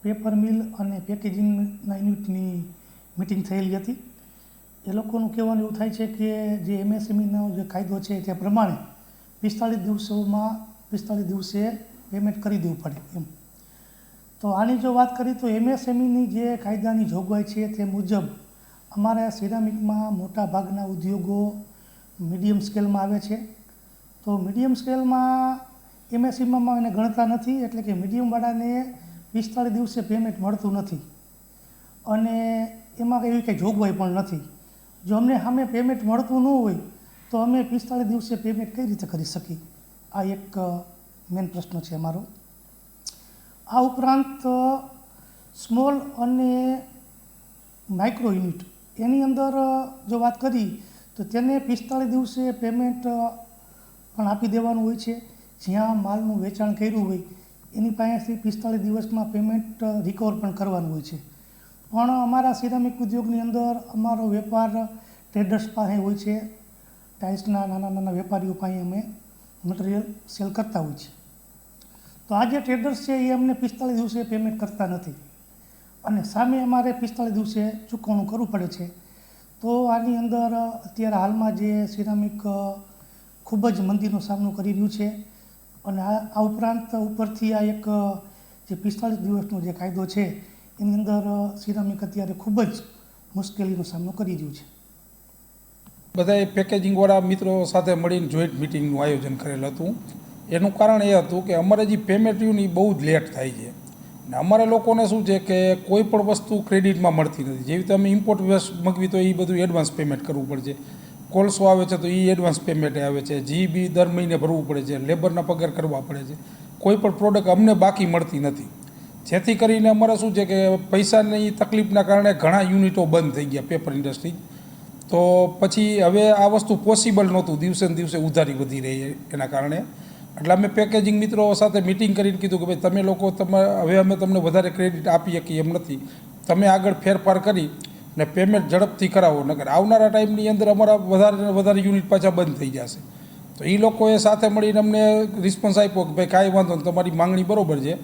Paper mill અને પેકેજિંગના યુનિટની meeting થયેલી હતી. એ લોકોનું કહેવાનું એવું થાય છે કે જે એમએસએમઈનો જે કાયદો છે તે પ્રમાણે 45 દિવસે પેમેન્ટ કરી દેવું પડે એમ. તો આની જો વાત કરીએ તો એમએસએમઈની જે કાયદાની જોગવાઈ છે તે મુજબ અમારા સિરામિકમાં મોટા ભાગના ઉદ્યોગો મીડિયમ સ્કેલમાં આવે છે. તો મીડિયમ સ્કેલમાં એમએસએમઈમાં એને ગણતા નથી, એટલે કે મીડિયમવાળાને 45 દિવસે પેમેન્ટ મળતું નથી અને એમાં એવી કંઈ જોગવાઈ પણ નથી. જો અમને સામે પેમેન્ટ મળતું ન હોય તો અમે 45 દિવસે પેમેન્ટ કઈ રીતે કરી શકીએ? આ એક મેઇન પ્રશ્ન છે અમારો. આ ઉપરાંત સ્મોલ અને માઇક્રો યુનિટ એની અંદર જો વાત કરી તો તેને 45 દિવસે પેમેન્ટ પણ આપી દેવાનું હોય છે. જ્યાં માલનું વેચાણ કર્યું હોય એની પાસેથી 45 દિવસમાં પેમેન્ટ રિકવર પણ કરવાનું હોય છે. પણ અમારા સિરામિક ઉદ્યોગની અંદર અમારો વેપાર ટ્રેડર્સ પાસે હોય છે. ટાઇલ્સના નાના વેપારીઓ પાસે અમે મટીરિયલ સેલ કરતા હોય છે. તો આ જે ટ્રેડર્સ છે એ અમને 45 દિવસે પેમેન્ટ કરતા નથી અને સામે અમારે 45 દિવસે ચૂકવણું કરવું પડે છે. તો આની અંદર અત્યારે હાલમાં જે સિરામિક ખૂબ જ મંદીનો સામનો કરી રહ્યું છે અને આ ઉપરાંત ઉપરથી આ એક જે 45 દિવસનો જે કાયદો છે એની અંદર સિરામિક અત્યારે ખૂબ જ મુશ્કેલીનો સામનો કરી રહ્યું છે. બધાએ પેકેજિંગવાળા મિત્રો સાથે મળીને જોઈન્ટ મિટિંગનું આયોજન કરેલ હતું. એનું કારણ એ હતું કે અમારે જે પેમેન્ટ રહ્યું એ બહુ જ લેટ થાય છે ને અમારા લોકોને શું છે કે કોઈ પણ વસ્તુ ક્રેડિટમાં મળતી નથી. જેવી રીતે અમે ઇમ્પોર્ટ મગવી તો એ બધું એડવાન્સ પેમેન્ટ કરવું પડે છે. કોલસો આવે છે તો એ એડવાન્સ પેમેન્ટ આવે છે. જીબી દર મહિને ભરવું પડે છે. લેબરના પગાર કરવા પડે છે. કોઈ પણ પ્રોડક્ટ અમને બાકી મળતી નથી. જેથી કરીને અમારે શું છે કે પૈસાની તકલીફના કારણે ઘણા યુનિટો બંધ થઈ ગયા પેપર ઇન્ડસ્ટ્રી. તો પછી હવે આ વસ્તુ પોસિબલ નહોતું, દિવસે ને દિવસે ઉધારી વધી રહી એના કારણે. એટલે અમે પેકેજિંગ મિત્રો સાથે મિટિંગ કરીને કીધું કે ભાઈ તમે લોકો હવે અમે તમને વધારે ક્રેડિટ આપી શકીએ એમ નથી. તમે આગળ ફેરફાર કરી ને પેમેન્ટ ઝડપથી કરાવો, નકર આવનારા ટાઈમની અંદર અમારા વધારે યુનિટ પાછા બંધ થઈ જશે. તો એ લોકોએ સાથે મળીને અમને રિસ્પોન્સ આપ્યો કે ભાઈ કાંઈ વાંધો નહીં, તમારી માંગણી બરાબર છે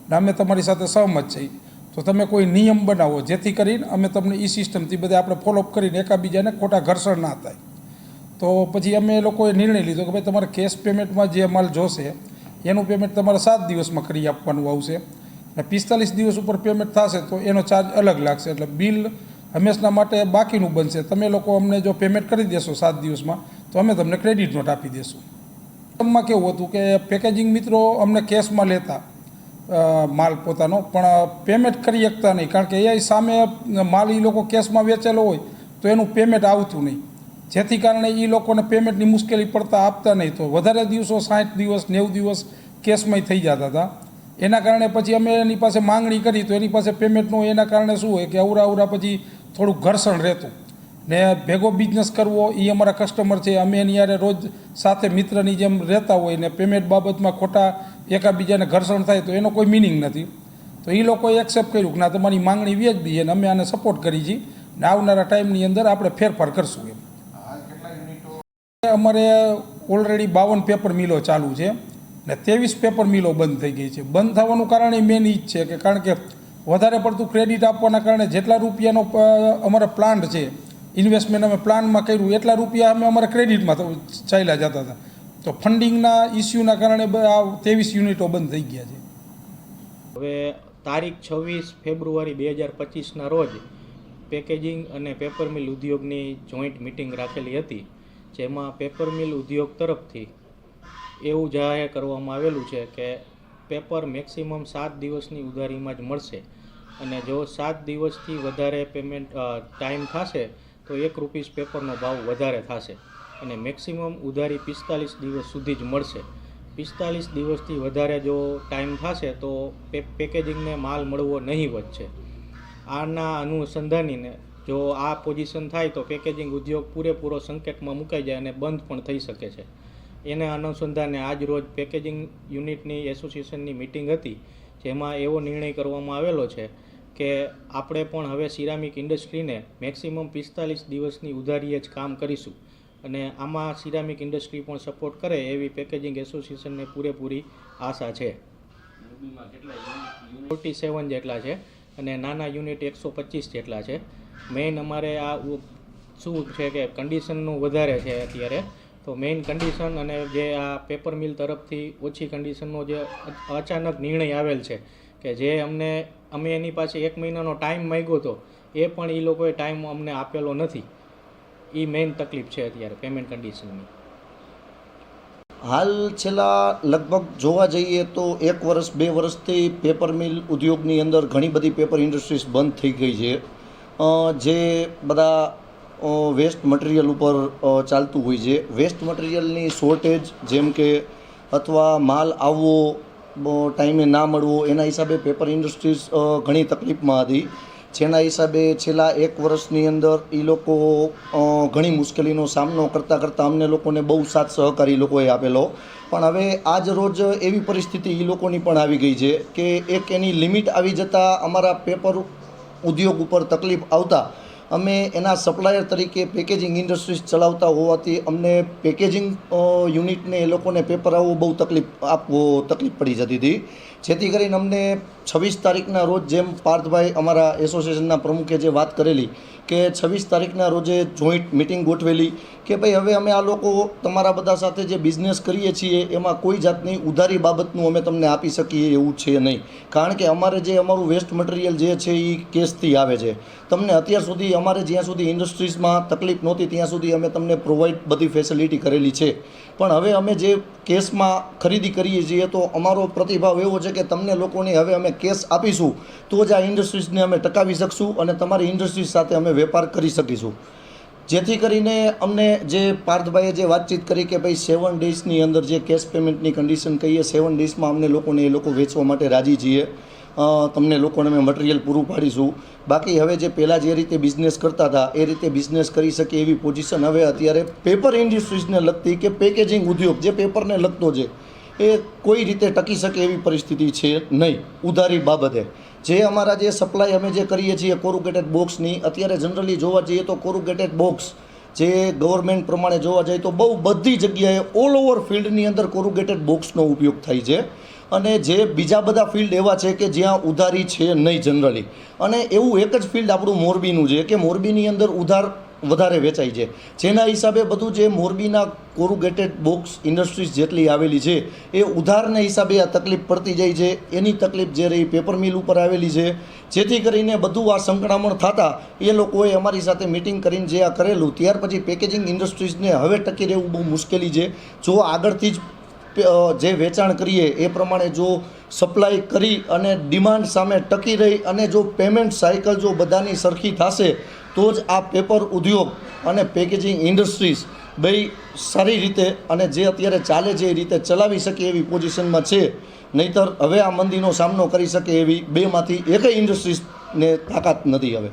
ને અમે તમારી સાથે સહમત છીએ. તો તમે કોઈ નિયમ બનાવો જેથી કરીને અમે તમને એ સિસ્ટમથી બધે આપણે ફોલોઅપ કરીને એકાબીજાને ખોટા ઘર્ષણ ના થાય. તો પછી અમે એ લોકોએ નિર્ણય લીધો કે ભાઈ તમારે કેશ પેમેન્ટમાં જે માલ જોશે એનું પેમેન્ટ તમારે 7 દિવસમાં કરી આપવાનું આવશે અને 45 દિવસ ઉપર પેમેન્ટ થશે તો એનો ચાર્જ અલગ લાગશે. એટલે બિલ હંમેશના માટે બાકીનું બનશે. તમે લોકો અમને જો પેમેન્ટ કરી દેશો 7 દિવસમાં તો અમે તમને ક્રેડિટ નોટ આપી દઈશું. એમાં કેવું હતું કે પેકેજિંગ મિત્રો અમને કેશમાં લેતા માલ પોતાનો, પણ પેમેન્ટ કરી શકતા નહીં, કારણ કે એ સામે માલ એ લોકો કેશમાં વેચેલો હોય તો એનું પેમેન્ટ આવતું નહીં. જેથી કારણે એ લોકોને પેમેન્ટની મુશ્કેલી પડતા આપતા નહીં. તો વધારે દિવસો 60 દિવસ 90 દિવસ કેશમાં થઈ જતા હતા. એના કારણે પછી અમે એની પાસે માંગણી કરી તો એની પાસે પેમેન્ટનું એના કારણે શું હોય કે અવરા પછી થોડુંક ઘર્ષણ રહેતું ને ભેગો બિઝનેસ કરવો એ અમારા કસ્ટમર છે, અમે એની યારે રોજ સાથે મિત્રની જેમ રહેતા હોય ને પેમેન્ટ બાબતમાં ખોટા એકાબીજાને ઘર્ષણ થાય તો એનો કોઈ મિનિંગ નથી. તો એ લોકોએ એક્સેપ્ટ કર્યું કે ના તમારી માંગણી વ્યાજબી અને અમે આને સપોર્ટ કરી છીએ ને આવનારા ટાઈમની અંદર આપણે ફેરફાર કરશું એમ. અમારે ઓલરેડી 52 પેપર મિલો ચાલુ છે ને 23 પેપર મિલો બંધ થઈ ગઈ છે. બંધ થવાનું કારણ એ મેન એ જ છે કે કારણ કે વધારે પડતું ક્રેડિટ આપવાના કારણે જેટલા રૂપિયાનો અમારા પ્લાન્ટ છે, ઇન્વેસ્ટમેન્ટ અમે પ્લાનમાં કર્યું એટલા રૂપિયા અમે અમારા ક્રેડિટમાં ચાલ્યા જતા હતા. તો ફંડિંગના ઇસ્યુના કારણે આ 23 યુનિટો બંધ થઈ ગયા છે. હવે તારીખ 26 ફેબ્રુઆરી 2025ના રોજ પેકેજિંગ અને પેપર મિલ ઉદ્યોગની જોઈન્ટ મિટિંગ રાખેલી હતી, જેમાં પેપર મિલ ઉદ્યોગ તરફથી એવું જાહેર કરવામાં આવેલું છે કે પેપર મેક્સિમમ 7 દિવસની ઉધારીમાં જ મળશે અને જો 7 દિવસથી વધારે પેમેન્ટ ટાઈમ થશે તો ₹1 પેપરનો ભાવ વધારે થશે અને મેક્સિમમ ઉધારી 45 દિવસ સુધી જ મળશે. 45 દિવસથી વધારે જો ટાઈમ થશે તો પેકેજિંગને માલ મળવો નહીવત છે. આના અનુસંધાનીને જો આ પોઝિશન થાય તો પેકેજિંગ ઉદ્યોગ પૂરેપૂરો સંકટમાં મુકાઈ જાય અને બંધ પણ થઈ શકે છે. એના અનુસંધાને આજ રોજ પેકેજિંગ યુનિટની એસોસિએશનની મિટિંગ હતી, જેમાં એવો નિર્ણય કરવામાં આવેલો છે કે આપણે પણ હવે સિરામિક ઇન્ડસ્ટ્રીને મેક્સિમમ 45 દિવસની ઉધારીએ જ કામ કરીશું અને આમાં સિરામિક ઇન્ડસ્ટ્રી પણ સપોર્ટ કરે એવી પેકેજિંગ એસોસિએશનને પૂરેપૂરી આશા છે. 47 જેટલા છે અને નાના યુનિટ 125 જેટલા છે. મેઇન અમારે આ શું છે કે કન્ડિશનનું વધારે છે અત્યારે, તો મેઇન કન્ડિશન અને જે આ પેપર મિલ તરફથી ઓછી કન્ડિશનનો જે અચાનક નિર્ણય આવેલ છે કે જે અમે એની પાસે 1 મહિનાનો ટાઈમ માંગ્યો હતો, એ પણ એ લોકોએ ટાઈમ અમને આપેલો નથી. એ મેઇન તકલીફ છે અત્યારે પેમેન્ટ કન્ડિશનની. હાલ છેલ્લા લગભગ જોવા જઈએ તો 1 વર્ષ 2 વર્ષથી પેપર મિલ ઉદ્યોગની અંદર ઘણી બધી પેપર ઇન્ડસ્ટ્રીઝ બંધ થઈ ગઈ છે. જે બધા વેસ્ટ મટીરિયલ ઉપર ચાલતું હોય છે. વેસ્ટ મટીરિયલની શોર્ટેજ જેમ કે અથવા માલ આવવો ટાઈમે ના મળવો, એના હિસાબે પેપર ઇન્ડસ્ટ્રીઝ ઘણી તકલીફમાં હતી. જેના હિસાબે છેલ્લા 1 વર્ષની અંદર એ લોકો ઘણી મુશ્કેલીનો સામનો કરતાં અમને લોકોને બહુ સાથ સહકાર એ લોકોએ આપેલો. પણ હવે આજ રોજ એવી પરિસ્થિતિ એ લોકોની પણ આવી ગઈ છે કે એક એની લિમિટ આવી જતાં અમારા પેપર ઉદ્યોગ ઉપર તકલીફ આવતા અમે એના સપ્લાયર તરીકે પેકેજિંગ ઇન્ડસ્ટ્રીઝ ચલાવતા હોવાથી અમને પેકેજિંગ યુનિટને એ લોકોને પેપર આવવું બહુ તકલીફ પડી જતી હતી. જેથી કરીને અમને 26 તારીખના રોજ, જેમ પાર્થભાઈ અમારા એસોસિએશનના પ્રમુખે જે વાત કરેલી કે 26 તારીખના રોજે જોઈન્ટ મિટિંગ ગોઠવેલી કે ભાઈ હવે અમે આ લોકો તમારા બધા સાથે જે બિઝનેસ કરીએ છીએ એમાં કોઈ જાતની ઉધારી બાબતનું અમે તમને આપી શકીએ એવું છે નહીં. કારણ કે અમારે જે અમારું વેસ્ટ મટીરિયલ જે છે એ કેસથી આવે છે. તમને અત્યાર સુધી અમારે જ્યાં સુધી ઇન્ડસ્ટ્રીઝમાં તકલીફ નહોતી ત્યાં સુધી અમે તમને પ્રોવાઈડ બધી ફેસિલિટી કરેલી છે. પણ હવે અમે જે કેસમાં ખરીદી કરીએ છીએ તો અમારો પ્રતિભાવ એવો છે કે તમને લોકોને હવે અમે કેસ આપીશું તો જ આ ઇન્ડસ્ટ્રીઝને અમે ટકાવી શકશું અને તમારી ઇન્ડસ્ટ્રીઝ સાથે અમે વેપાર કરી શકીશું. જેથી કરીને અમને જે પાર્થભાઈએ જે વાતચીત કરી કે ભાઈ 7 ડેઝની અંદર જે કેશ પેમેન્ટની કન્ડિશન કહીએ 7 ડેઝમાં અમને લોકોને એ લોકો વેચવા માટે રાજી છીએ. તમને લોકોને અમે મટીરિયલ પૂરું પાડીશું. બાકી હવે જે પહેલાં જે રીતે બિઝનેસ કરતા હતા એ રીતે બિઝનેસ કરી શકે એવી પોઝિશન હવે અત્યારે પેપર ઇન્ડસ્ટ્રીઝને લગતી કે પેકેજિંગ ઉદ્યોગ જે પેપરને લગતો છે એ કોઈ રીતે ટકી શકે એવી પરિસ્થિતિ છે નહીં. ઉધારી બાબતે જે અમારા જે સપ્લાય અમે જે કરીએ છીએ કોરુગેટેડ બોક્સની, અત્યારે જનરલી જોવા જઈએ તો કોરુગેટેડ બોક્સ જે ગવર્મેન્ટ પ્રમાણે જોવા જઈએ તો બહુ બધી જગ્યાએ ઓલ ઓવર ફિલ્ડની અંદર કોરુગેટેડ બોક્સનો ઉપયોગ થાય છે. અને જે બીજા બધા ફિલ્ડ એવા છે કે જ્યાં ઉધારી છે નહીં જનરલી. અને એવું એક જ ફિલ્ડ આપણું મોરબીનું છે કે મોરબીની અંદર ઉધાર વધારે વેચાય છે. જેના હિસાબે બધું જે મોરબીના કોરુગેટેડ બોક્સ ઇન્ડસ્ટ્રીઝ જેટલી આવેલી છે એ ઉધારના હિસાબે આ તકલીફ પડતી જાય છે. એની તકલીફ જે રહી પેપર મિલ ઉપર આવેલી છે. જેથી કરીને બધું આ સંકળામણ થતાં એ લોકોએ અમારી સાથે મિટિંગ કરીને જે આ કરેલું ત્યાર પછી પેકેજિંગ ઇન્ડસ્ટ્રીઝને હવે ટકી રહેવું બહુ મુશ્કેલી છે. જો આગળથી જ જે વેચાણ કરીએ એ પ્રમાણે જો સપ્લાય કરી અને ડિમાન્ડ સામે ટકી રહી અને જો પેમેન્ટ સાયકલ જો બધાની સરખી થશે તો જ આ પેપર ઉદ્યોગ અને પેકેજિંગ ઇન્ડસ્ટ્રીઝ બે સારી રીતે અને જે અત્યારે ચાલે છે એ રીતે ચલાવી શકે એવી પોઝિશનમાં છે. નહીંતર હવે આ મંદીનો સામનો કરી શકે એવી બેમાંથી એકેય ઇન્ડસ્ટ્રીઝને તાકાત નથી હવે.